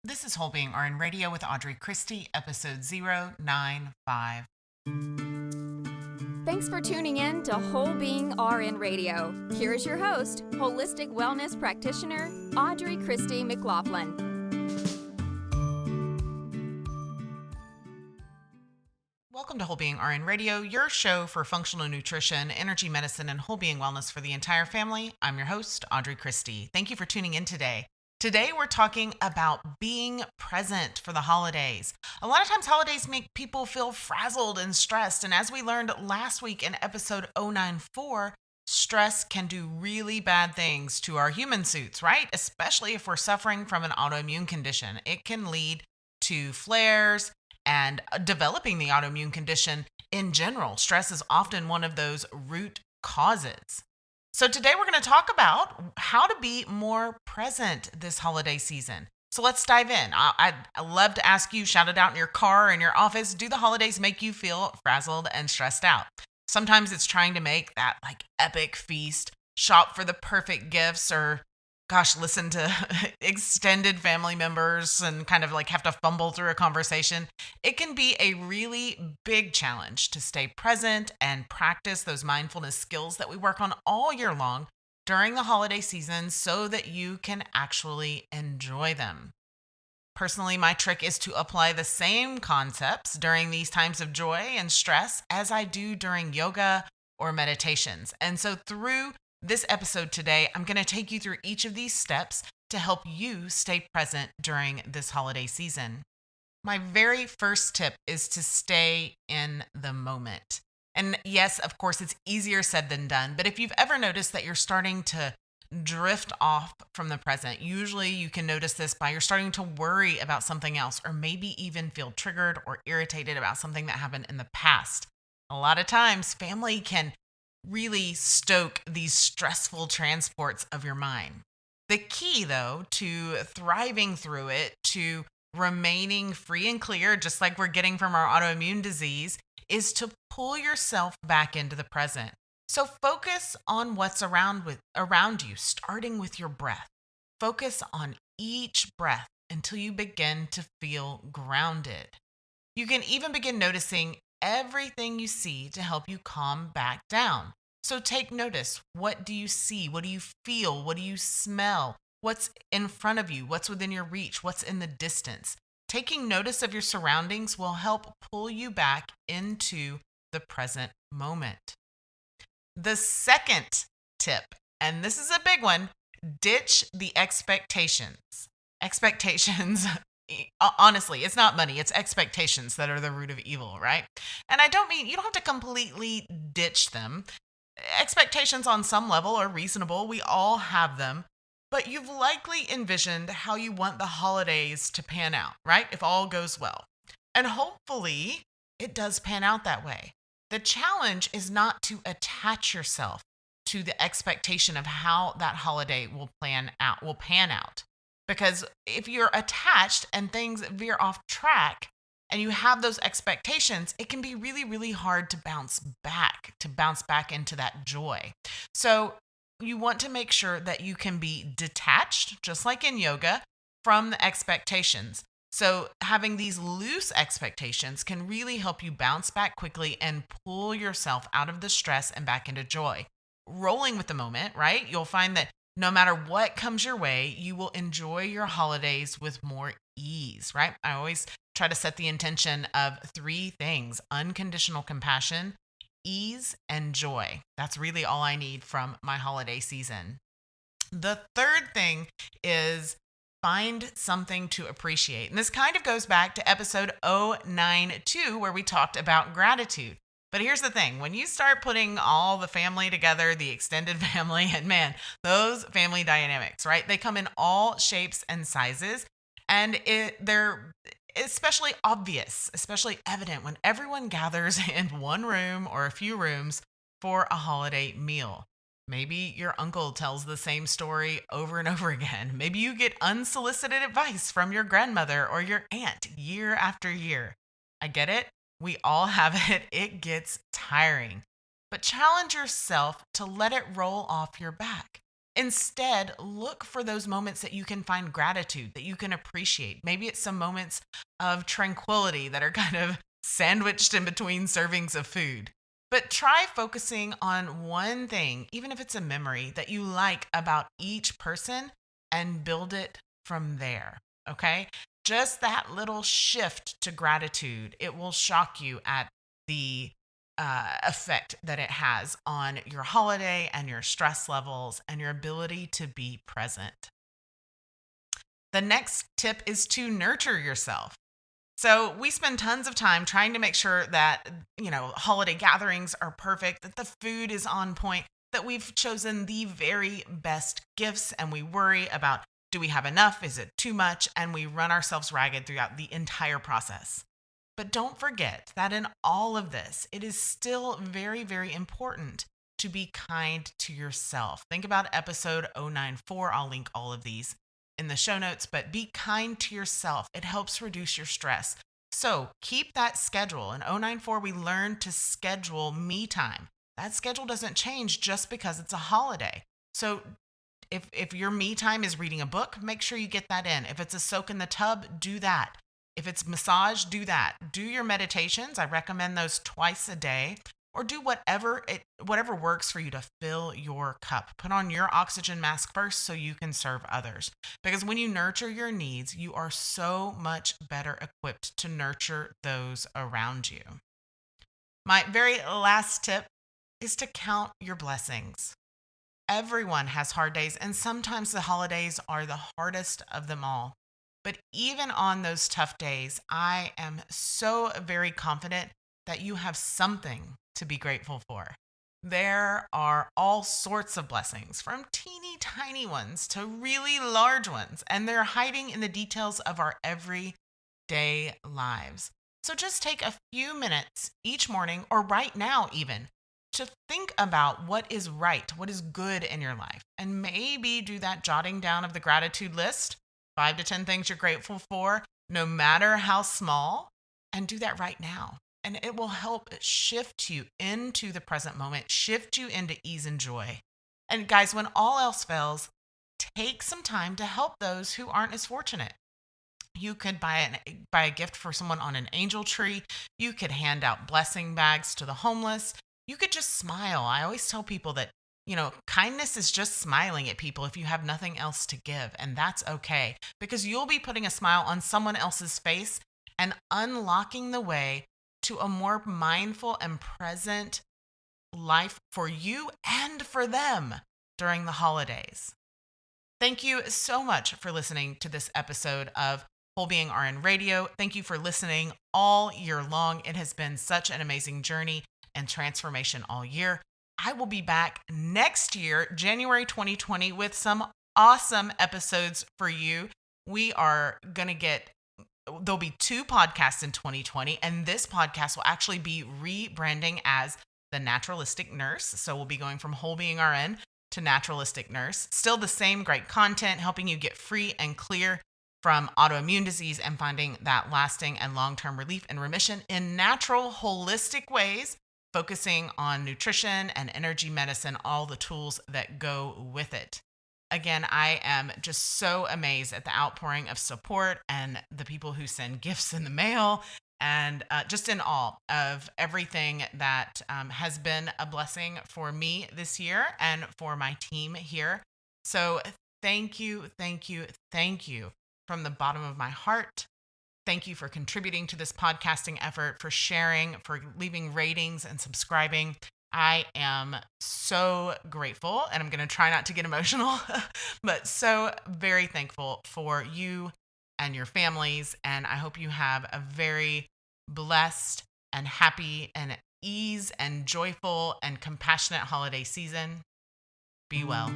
This is Whole Being RN Radio with Audrey Christie, episode 095. Thanks for tuning in to Whole Being RN Radio. Here is your host, holistic wellness practitioner, Audrey Christie McLaughlin. Welcome to Whole Being RN Radio, your show for functional nutrition, energy medicine, and whole being wellness for the entire family. I'm your host, Audrey Christie. Thank you for tuning in today. Today, we're talking about being present for the holidays. A lot of times, holidays make people feel frazzled and stressed. And as we learned last week in episode 094, stress can do really bad things to our human suits, right? Especially if we're suffering from an autoimmune condition. It can lead to flares and developing the autoimmune condition in general. Stress is often one of those root causes. So today we're going to talk about how to be more present this holiday season. So let's dive in. I'd love to ask you, shout it out in your car, in your office, do the holidays make you feel frazzled and stressed out? Sometimes it's trying to make that epic feast, shop for the perfect gifts, or listen to extended family members and kind of have to fumble through a conversation. It can be a really big challenge to stay present and practice those mindfulness skills that we work on all year long during the holiday season so that you can actually enjoy them. Personally, my trick is to apply the same concepts during these times of joy and stress as I do during yoga or meditations. And so through this episode today, I'm going to take you through each of these steps to help you stay present during this holiday season. My very first tip is to stay in the moment. And yes, of course, it's easier said than done, but if you've ever noticed that you're starting to drift off from the present, usually you can notice this by you're starting to worry about something else, or maybe even feel triggered or irritated about something that happened in the past. A lot of times, family can really stoke these stressful transports of your mind. The key, though, to thriving through it, to remaining free and clear, just like we're getting from our autoimmune disease, is to pull yourself back into the present. So focus on what's around you, starting with your breath. Focus on each breath until you begin to feel grounded. You can even begin noticing everything you see to help you calm back down. So take notice. What do you see? What do you feel? What do you smell? What's in front of you? What's within your reach? What's in the distance? Taking notice of your surroundings will help pull you back into the present moment. The second tip, and this is a big one, ditch the expectations. Expectations, honestly, it's not money, it's expectations that are the root of evil, right? And I don't mean, you don't have to completely ditch them. Expectations on some level are reasonable. We all have them. But you've likely envisioned how you want the holidays to pan out, right? If all goes well. And hopefully it does pan out that way. The challenge is not to attach yourself to the expectation of how that holiday will pan out. Because if you're attached and things veer off track and you have those expectations, it can be really, really hard to bounce back into that joy. So you want to make sure that you can be detached, just like in yoga, from the expectations. So having these loose expectations can really help you bounce back quickly and pull yourself out of the stress and back into joy. Rolling with the moment, right? You'll find that no matter what comes your way, you will enjoy your holidays with more ease, right? I always try to set the intention of 3 things: unconditional compassion, ease, and joy. That's really all I need from my holiday season. The third thing is find something to appreciate. And this kind of goes back to episode 092, where we talked about gratitude. But here's the thing, when you start putting all the family together, the extended family, and man, those family dynamics, right? They come in all shapes and sizes, and they're especially obvious, especially evident when everyone gathers in one room or a few rooms for a holiday meal. Maybe your uncle tells the same story over and over again. Maybe you get unsolicited advice from your grandmother or your aunt year after year. I get it. We all have it. It gets tiring. But challenge yourself to let it roll off your back Instead, look for those moments that you can find gratitude, that you can appreciate. Maybe it's some moments of tranquility that are kind of sandwiched in between servings of food. But try focusing on one thing, even if it's a memory that you like about each person, and build it from there. Okay? Just that little shift to gratitude, it will shock you at the effect that it has on your holiday and your stress levels and your ability to be present. The next tip is to nurture yourself. So we spend tons of time trying to make sure that, holiday gatherings are perfect, that the food is on point, that we've chosen the very best gifts, and we worry about, do we have enough? Is it too much? And we run ourselves ragged throughout the entire process. But don't forget that in all of this, it is still very, very important to be kind to yourself. Think about episode 094. I'll link all of these in the show notes, but be kind to yourself. It helps reduce your stress. So keep that schedule. In 094, we learned to schedule me time. That schedule doesn't change just because it's a holiday. So if your me time is reading a book, make sure you get that in. If it's a soak in the tub, do that. If it's massage, do that. Do your meditations. I recommend those twice a day, or do whatever works for you to fill your cup. Put on your oxygen mask first so you can serve others. Because when you nurture your needs, you are so much better equipped to nurture those around you. My very last tip is to count your blessings. Everyone has hard days, and sometimes the holidays are the hardest of them all. But even on those tough days, I am so very confident that you have something to be grateful for. There are all sorts of blessings, from teeny tiny ones to really large ones, and they're hiding in the details of our everyday lives. So just take a few minutes each morning, or right now even, to think about what is right, what is good in your life, and maybe do that jotting down of the gratitude list. 5 to 10 things you're grateful for, no matter how small, and do that right now. And it will help shift you into the present moment, shift you into ease and joy. And guys, when all else fails, take some time to help those who aren't as fortunate. You could buy a gift for someone on an angel tree. You could hand out blessing bags to the homeless. You could just smile. I always tell people that kindness is just smiling at people if you have nothing else to give. And that's okay, because you'll be putting a smile on someone else's face and unlocking the way to a more mindful and present life for you and for them during the holidays. Thank you so much for listening to this episode of Whole Being RN Radio. Thank you for listening all year long. It has been such an amazing journey and transformation all year. I will be back next year, January 2020, with some awesome episodes for you. There'll be 2 podcasts in 2020, and this podcast will actually be rebranding as The Naturalistic Nurse. So we'll be going from Whole Being RN to Naturalistic Nurse. Still the same great content, helping you get free and clear from autoimmune disease and finding that lasting and long-term relief and remission in natural, holistic ways, focusing on nutrition and energy medicine, all the tools that go with it. Again, I am just so amazed at the outpouring of support and the people who send gifts in the mail, and just in awe of everything that has been a blessing for me this year and for my team here. So thank you, thank you, thank you from the bottom of my heart. Thank you for contributing to this podcasting effort, for sharing, for leaving ratings and subscribing. I am so grateful, and I'm going to try not to get emotional, but so very thankful for you and your families. And I hope you have a very blessed and happy and ease and joyful and compassionate holiday season. Be well.